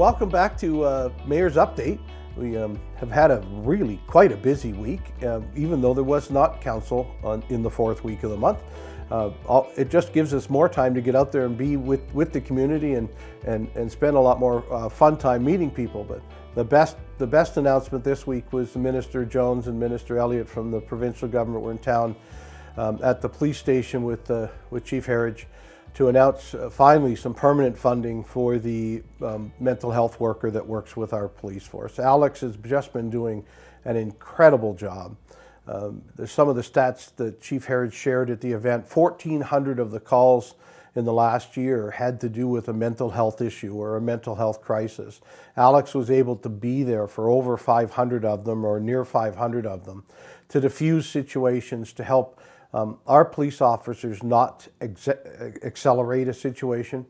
welcome back to Mayor's Update. We have had quite a busy week, even though there was not council in the fourth week of the month. It just gives us more time to get out there and be with the community and spend a lot more fun time meeting people. But the best announcement this week was Minister Jones and Minister Elliott from the provincial government were in town at the police station with Chief Herridge to announce finally some permanent funding for the mental health worker that works with our police force. Alex has just been doing an incredible job. There's some of the stats that Chief Herridge shared at the event. 1,400 of the calls in the last year had to do with a mental health issue or a mental health crisis. Alex was able to be there for over 500 of them, or near 500 of them, to diffuse situations, to help our police officers not accelerate a situation,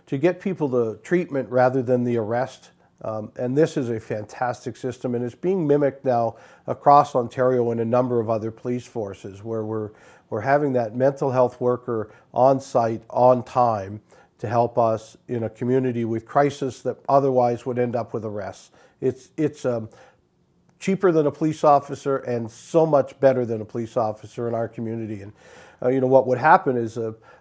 to get people the treatment rather than the arrest. And this is a fantastic system, and it's being mimicked now across Ontario in a number of other police forces, where we're having that mental health worker on site, on time, to help us in a community with crisis that otherwise would end up with arrests. It's cheaper than a police officer and so much better than a police officer in our community. And what would happen is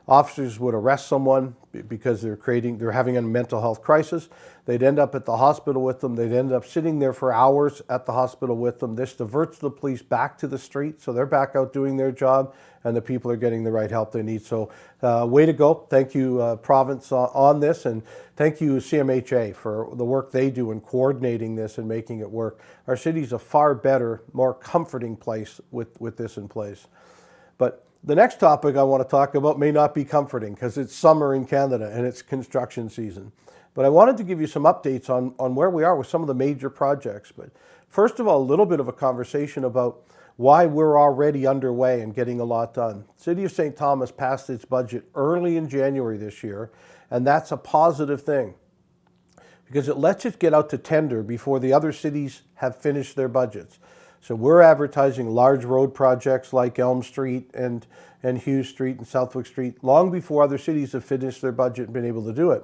officers would arrest someone because they're having a mental health crisis. They'd end up at the hospital with them. They'd end up sitting there for hours at the hospital with them. This diverts the police back to the street, so they're back out doing their job, and the people are getting the right help they need. So way to go. Thank you, province, on this, and thank you, CMHA, for the work they do in coordinating this and making it work. Our city's a far better, more comforting place with this in place. But the next topic I want to talk about may not be comforting because it's summer in Canada and it's construction season. But I wanted to give you some updates on where we are with some of the major projects. But first of all, a little bit of a conversation about why we're already underway and getting a lot done. City of St. Thomas passed its budget early in January this year, and that's a positive thing because it lets it get out to tender before the other cities have finished their budgets. So we're advertising large road projects like Elm Street and Hughes Street and Southwick Street long before other cities have finished their budget and been able to do it.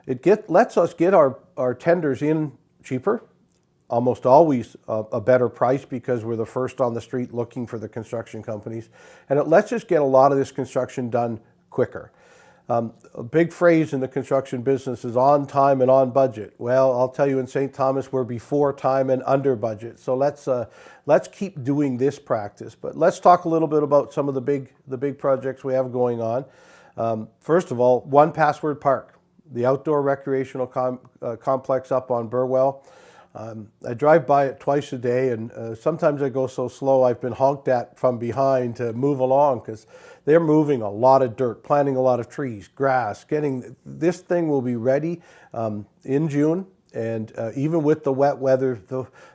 It lets us get our tenders in cheaper, almost always a better price because we're the first on the street looking for the construction companies. And it lets us get a lot of this construction done quicker. A big phrase in the construction business is on time and on budget. Well, I'll tell you, in St. Thomas, we're before time and under budget. So let's keep doing this practice. But let's talk a little bit about some of the big projects we have going on. First of all, 1 Password Park, the outdoor recreational complex up on Burwell. I drive by it twice a day, and sometimes I go so slow I've been honked at from behind to move along because they're moving a lot of dirt, planting a lot of trees, grass. This thing will be ready in June, and even with the wet weather,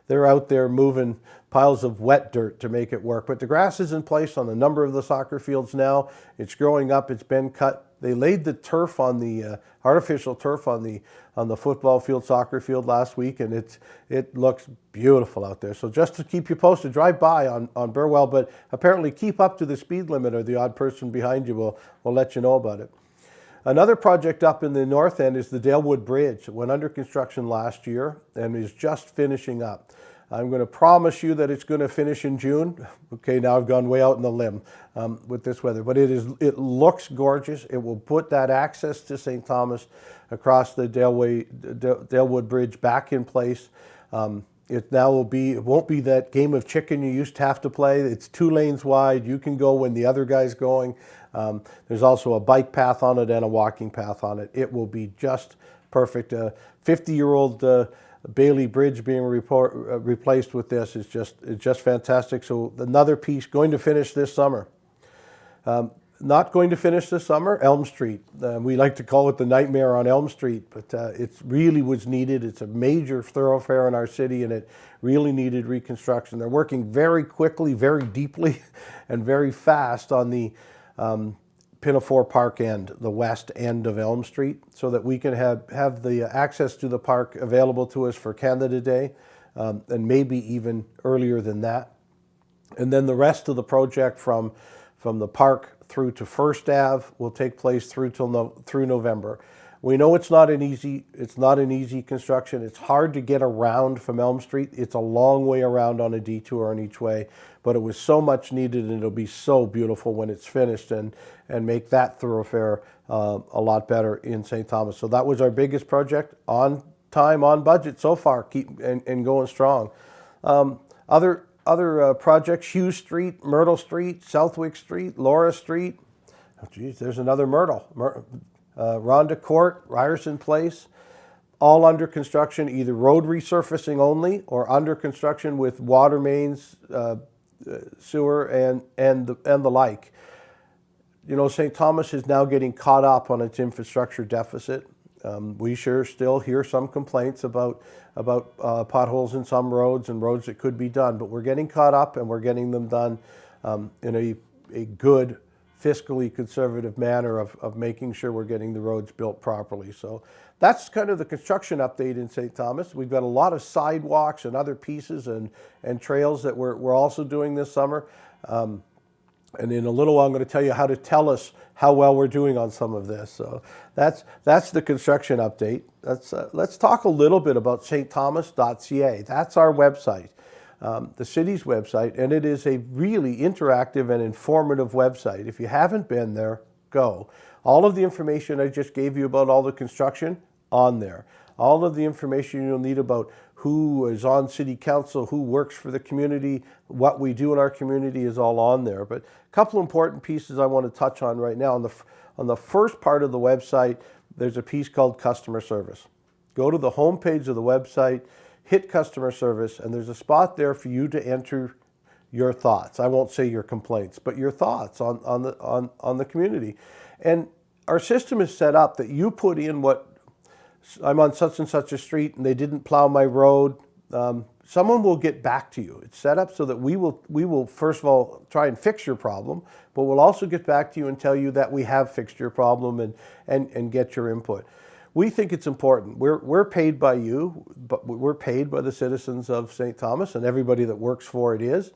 they're out there moving piles of wet dirt to make it work. But the grass is in place on a number of the soccer fields now. It's growing up. It's been cut. They laid the turf on the artificial turf on the football field, soccer field last week, and it looks beautiful out there. So just to keep you posted, drive by on Burwell, but apparently keep up to the speed limit, or the odd person behind you will let you know about it. Another project up in the north end is the Dalewood Bridge. It went under construction last year and is just finishing up. I'm going to promise you that it's going to finish in June. Okay, now I've gone way out in the limb with this weather, but it looks gorgeous. It will put that access to St. Thomas across the Dalewood Bridge back in place. It won't be that game of chicken you used to have to play. It's 2 lanes wide. You can go when the other guy's going. There's also a bike path on it and a walking path on it. It will be just perfect. 50-year-old Bailey Bridge being replaced with this is just fantastic. So another piece going to finish this summer. Not going to finish this summer, Elm Street. We like to call it the nightmare on Elm Street, but it really was needed. It's a major thoroughfare in our city, and it really needed reconstruction. They're working very quickly, very deeply, and very fast on the Pinafore Park end, the west end of Elm Street, so that we can have the access to the park available to us for Canada Day, and maybe even earlier than that. And then the rest of the project from the park through to First Ave will take place through November. We know it's not an easy construction. It's hard to get around from Elm Street. It's a long way around on a detour on each way, but it was so much needed, and it'll be so beautiful when it's finished and make that thoroughfare a lot better in St. Thomas. So that was our biggest project, on time, on budget so far, and going strong. Other projects: Hughes Street, Myrtle Street, Southwick Street, Laura Street. Oh, geez, there's another Myrtle. Rhonda Court, Ryerson Place, all under construction, either road resurfacing only or under construction with water mains, sewer, and the like. You know, St. Thomas is now getting caught up on its infrastructure deficit. We sure still hear some complaints about potholes in some roads and roads that could be done, but we're getting caught up, and we're getting them done in a good, fiscally conservative manner of making sure we're getting the roads built properly. So that's kind of the construction update in St. Thomas. We've got a lot of sidewalks and other pieces and trails that we're also doing this summer. And in a little while, I'm going to tell you how to tell us how well we're doing on some of this. So that's the construction update. Let's talk a little bit about stthomas.ca. That's our website, the city's website, and it is a really interactive and informative website. If you haven't been there, go. All of the information I just gave you about all the construction, on there. All of the information you'll need about who is on city council, who works for the community, what we do in our community is all on there. But a couple important pieces I want to touch on right now. On the first part of the website, there's a piece called customer service. Go to the home page of the website, hit customer service, and there's a spot there for you to enter your thoughts. I won't say your complaints, but your thoughts on the community. And our system is set up that you put in what, I'm on such and such a street and they didn't plow my road. Someone will get back to you. It's set up so that we will first of all try and fix your problem, but we'll also get back to you and tell you that we have fixed your problem and get your input. We think it's important. We're paid by you, but we're paid by the citizens of St. Thomas, and everybody that works for it is.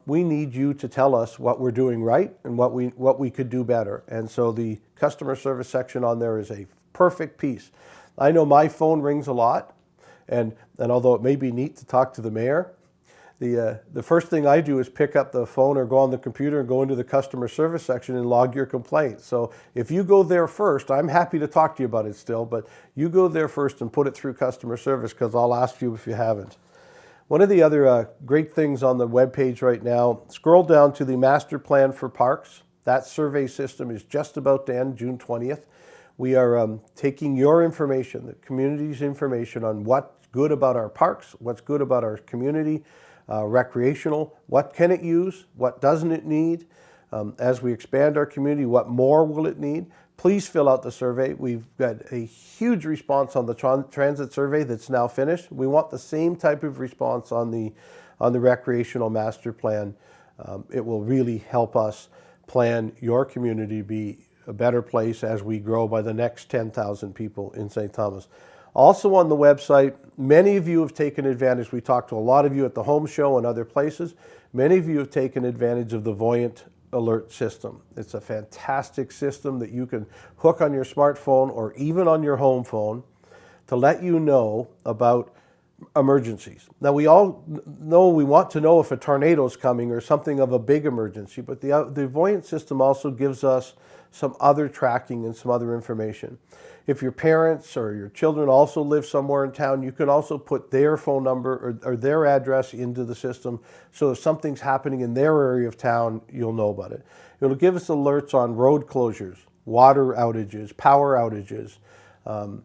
We need you to tell us what we're doing right and what we could do better. And so the customer service section on there is a perfect piece. I know my phone rings a lot, and although it may be neat to talk to the mayor, the first thing I do is pick up the phone or go on the computer and go into the customer service section and log your complaint. So if you go there first, I'm happy to talk to you about it still, but you go there first and put it through customer service, because I'll ask you if you haven't. One of the other great things on the webpage right now, scroll down to the master plan for parks. That survey system is just about to end, June 20th. We are taking your information, the community's information, on what's good about our parks, what's good about our community, recreational, what can it use, what doesn't it need. As we expand our community, what more will it need? Please fill out the survey. We've got a huge response on the transit survey that's now finished. We want the same type of response on the recreational master plan. It will really help us plan your community to be a better place as we grow by the next 10,000 people in St. Thomas. Also on the website, many of you have taken advantage. We talked to a lot of you at the home show and other places. Many of you have taken advantage of the Voyant alert system. It's a fantastic system that you can hook on your smartphone or even on your home phone to let you know about emergencies. Now, we all know we want to know if a tornado is coming or something of a big emergency, but the Voyant system also gives us some other tracking and some other information. If your parents or your children also live somewhere in town, you can also put their phone number or their address into the system, so if something's happening in their area of town, you'll know about it. It'll give us alerts on road closures, water outages, power outages, a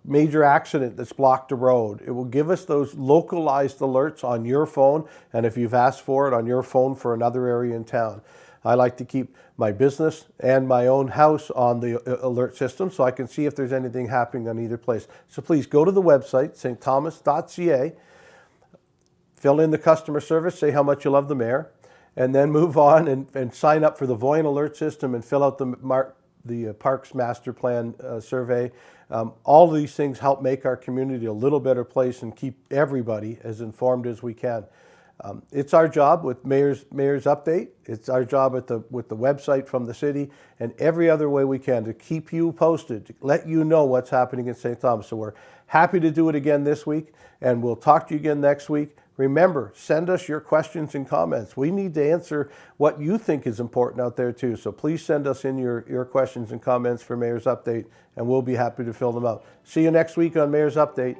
major accident that's blocked a road. It will give us those localized alerts on your phone, and if you've asked for it, on your phone for another area in town. I like to keep my business and my own house on the alert system so I can see if there's anything happening on either place. So please go to the website, stthomas.ca, fill in the customer service, say how much you love the mayor, and then move on and sign up for the Voyant alert system and fill out the Parks Master Plan survey. All of these things help make our community a little better place and keep everybody as informed as we can. It's our job with Mayor's Update. It's our job with the website from the city and every other way we can to keep you posted, to let you know what's happening in St. Thomas. So we're happy to do it again this week, and we'll talk to you again next week. Remember, send us your questions and comments. We need to answer what you think is important out there too. So please send us in your questions and comments for Mayor's Update, and we'll be happy to fill them out. See you next week on Mayor's Update.